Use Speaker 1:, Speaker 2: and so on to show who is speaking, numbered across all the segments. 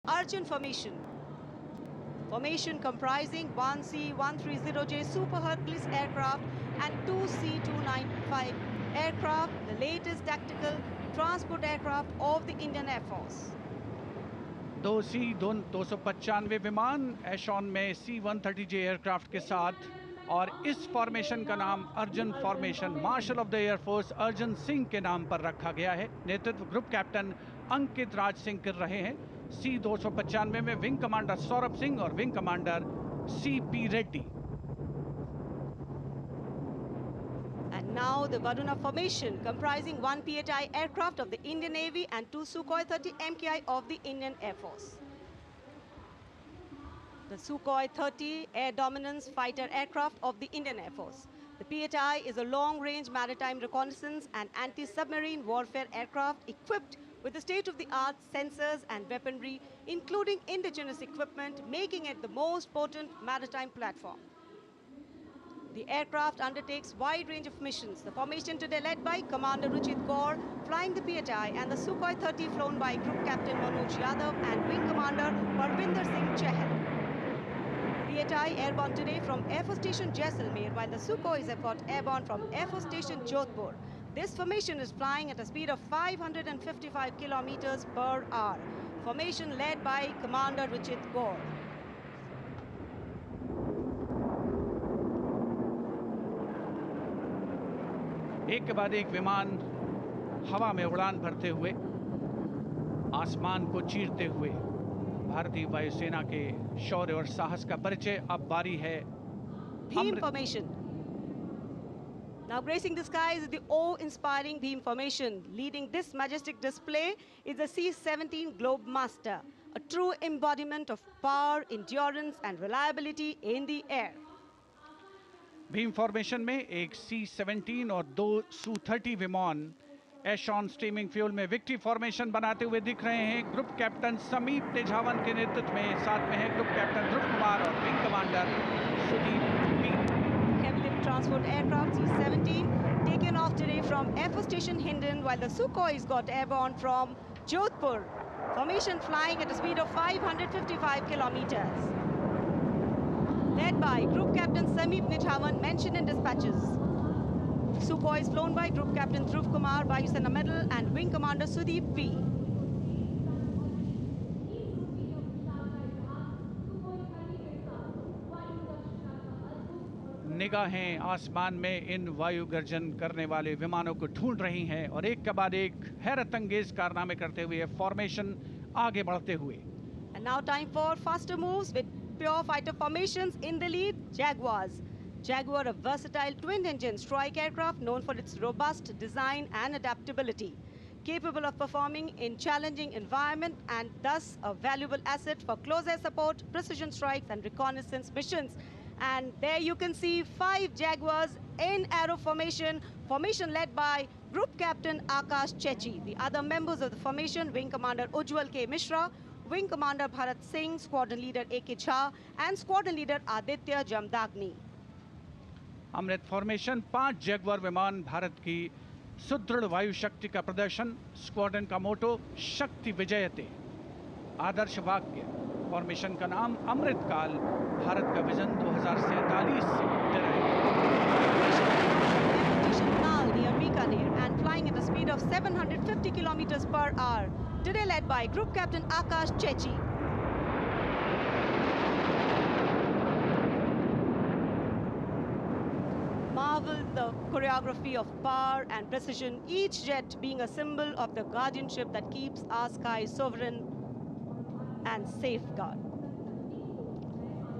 Speaker 1: Arjun formation. Formation comprising 1C-130J Super Hercules aircraft and 2C-295 aircraft, the latest tactical transport aircraft of the Indian Air Force.
Speaker 2: 295 विमान एशॉन में C-130J aircraft के साथ, और इस formation का नाम Arjun formation marshal of the air force Arjun Singh के नाम पर रखा गया है। नेतृत्व ग्रुप कैप्टन अंकित राज सिंह कर रहे हैं। C-295 में विंग कमांडर सौरभ सिंह और wing commander C.P. Reddy.
Speaker 1: And now the Varuna formation comprising 1 P-8I aircraft of the Indian Navy and 2 Sukhoi 30 MKI of the Indian Air Force. The Sukhoi 30 air dominance fighter aircraft of the Indian Air Force. The P-8I is a long-range maritime reconnaissance and anti-submarine warfare aircraft equipped with the state-of-the-art sensors and weaponry, including indigenous equipment, making it the most potent maritime platform. The aircraft undertakes wide range of missions. The formation today led by Commander Ruchit Kaur, flying the P-8I, and the Sukhoi 30 flown by Group Captain Manoj Yadav and Wing Commander Parvinder Singh Chahal. P-8I airborne today from Air Force Station Jaisalmer, while the Sukhoi is airborne from Air Force Station Jodhpur. This formation is flying at a speed of 555 kilometers per hour. Formation led by Commander Ruchit Kaur.
Speaker 2: एक के बाद एक विमान हवा में उड़ान भरते हुए, आसमान को चीरते हुए भारतीय वायुसेना के शौर्य और साहस का परिचय। अब बारी है
Speaker 1: Bhim formation. Now gracing the skies is the awe-inspiring Bhim formation. Leading this majestic display is the C-17 Globemaster, a true embodiment of power, endurance and reliability in the air.
Speaker 2: Bhim formation में एक C-17 और 2 Su-30 विमान एशॉन steaming fuel में victory formation बनाते हुए दिख रहे हैं। ग्रुप कैप्टन समीप तेजावन के नेतृत्व में साथ में है ग्रुप कैप्टन ध्रुव कुमार और wing commander Sudeep P.
Speaker 1: Heavy lift transport aircraft C-17 taken off today from Air Force Station Hindon, while the Sukhois got airborne from Jodhpur. Formation flying at a speed of 555 kilometers. Led by Group Captain Sameep Nithawan, mentioned in dispatches. Sukhoi is flown by Group Captain Dhruv Kumar, Vayu Sena Medal, and Wing Commander Sudeep P.
Speaker 2: निगाहें आसमान में इन वायु गर्जन करने वाले विमानों को ढूंढ रही हैं और एक के बाद एक हैरत अंगेज कारनामे करते हुए फॉर्मेशन आगे बढ़ते हुए।
Speaker 1: And now time for faster moves with pure fighter formations. In the lead, Jaguars. Jaguar, a versatile twin-engine strike aircraft known for its robust design and adaptability, capable of performing in challenging environment and thus a valuable asset for close air support, precision strikes and reconnaissance missions. And there you can see 5 Jaguars in arrow formation, formation led by Group Captain Akash Chechi. The other members of the formation, Wing Commander Ujjwal K. Mishra, Wing Commander Bharat Singh, Squadron Leader A.K. Jha and Squadron Leader Aditya Jamdagni.
Speaker 2: Amrit formation 5 Jaguar विमान, भारत की सुदृढ़ वायु शक्ति का प्रदर्शन। Squadron का मोटो शक्ति विजयते, आदर्श वाक्य। फॉर्मेशन का नाम अमृतकाल, भारत का विजन 2047 से
Speaker 1: near Bikaner and flying at a speed of 750 kilometers per hour. Today led by Group Captain Akash Chechi. Marvel the choreography of power and precision, each jet being a symbol of the guardianship that keeps our skies sovereign and safeguard.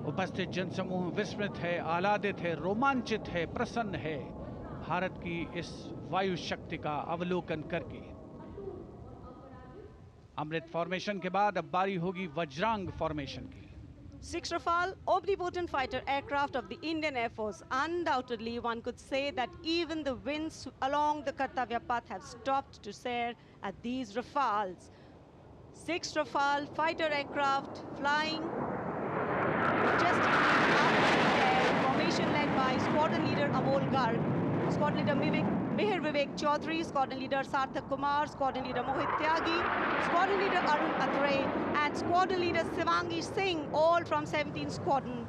Speaker 2: उपस्थित जनसमूह विस्मित है, आह्लादित है, रोमांचित है, प्रसन्न है भारत की इस वायु शक्ति का अवलोकन करके। अमृत फॉर्मेशन के बाद अब बारी होगी वज्रांग फॉर्मेशन की।
Speaker 1: 6 Rafale, omnipotent fighter aircraft of the Indian Air Force. Undoubtedly, one could say that even the winds along the Kartavya path have stopped to stare at these Rafales. 6 Rafale fighter aircraft flying majestically out in the air. Formation led by Squadron Leader Amol Garg, Squadron Leader Mivik Mihir Vivek Chaudhary, Squadron Leader Sarthak Kumar, Squadron Leader Mohit Tyagi, Squadron Leader Arun Athare, and Squadron Leader Shivangi Singh, all from 17th Squadron.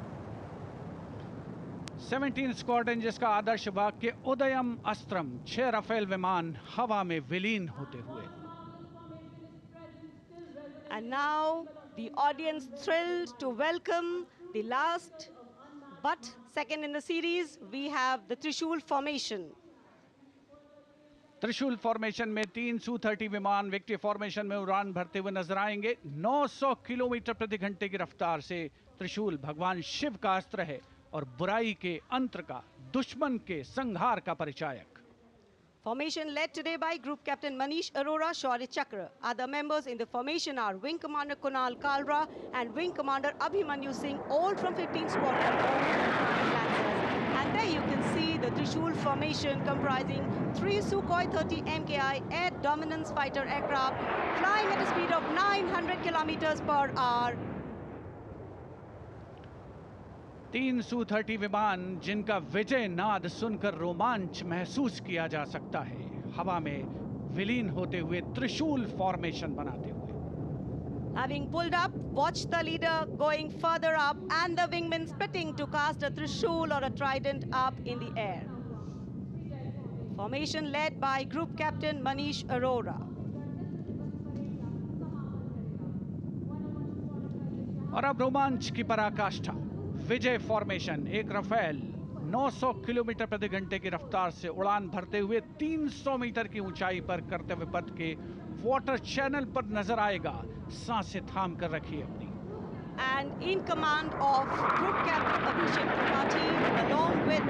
Speaker 2: 17 squadron जिसका आदर्श वाक्य उदयम अस्त्रम 6 Rafale विमान हवा में विलीन होते हुए.
Speaker 1: And now the audience thrilled to welcome the last but second in the series. We have the Trishul formation.
Speaker 2: त्रिशूल formation में 3 Su-30 विमान विक्ट्री फॉर्मेशन में उड़ान भरते हुए नजर आएंगे. 900 किलोमीटर प्रति घंटे की रफ्तार से त्रिशूल भगवान शिव का अस्त्र है और बुराई के अंत का, दुश्मन के संहार का परिचायक.
Speaker 1: Formation led today by Group Captain Manish Arora, Shaurya Chakra. Other members in the formation are Wing Commander Kunal Kalra and Wing Commander Abhimanyu Singh, all from 15th Squadron. And there you can see the Trishul formation comprising 3 Sukhoi 30 MKI air dominance fighter aircraft flying at a speed of 900 kilometers per hour.
Speaker 2: 3 Su-30 विमान जिनका विजय नाद सुनकर रोमांच महसूस किया जा सकता है, हवा में विलीन होते हुए त्रिशूल फॉर्मेशन बनाते हुए.
Speaker 1: Having pulled up, watch the leader going further up and the wingmen splitting to cast a Trishul or a trident up in the air. Formation led by Group Captain Manish Arora.
Speaker 2: और अब रोमांच की पराकाष्ठा. विजय formation एक Rafale 900 kilometre प्रति घंटे की रफ्तार से उड़ान भरते हुए 300 मीटर की ऊंचाई पर कर्तव्य पथ के वाटर चैनल पर नजर आएगा. सांसें थाम कर रखिए अपनी.
Speaker 1: And in command of Group Captain Abhishek Tripathi, along with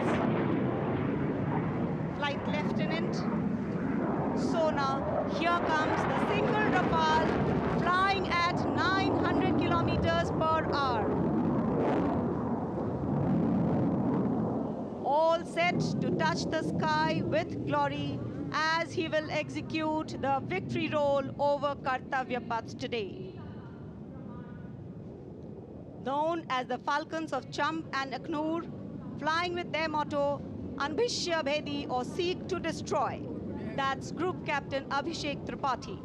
Speaker 1: Flight Lieutenant Sona, here comes the single Rafale flying at 900 kilometers per hour. All set to touch the sky with glory as he will execute the victory roll over Kartavya Path today. Known as the Falcons of Champ and Aknoor, flying with their motto, Anbhishya Bhedi or Seek to Destroy. That's Group Captain Abhishek Tripathi.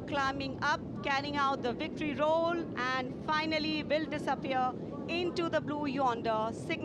Speaker 1: Climbing up, carrying out the victory roll, and finally will disappear into the blue yonder,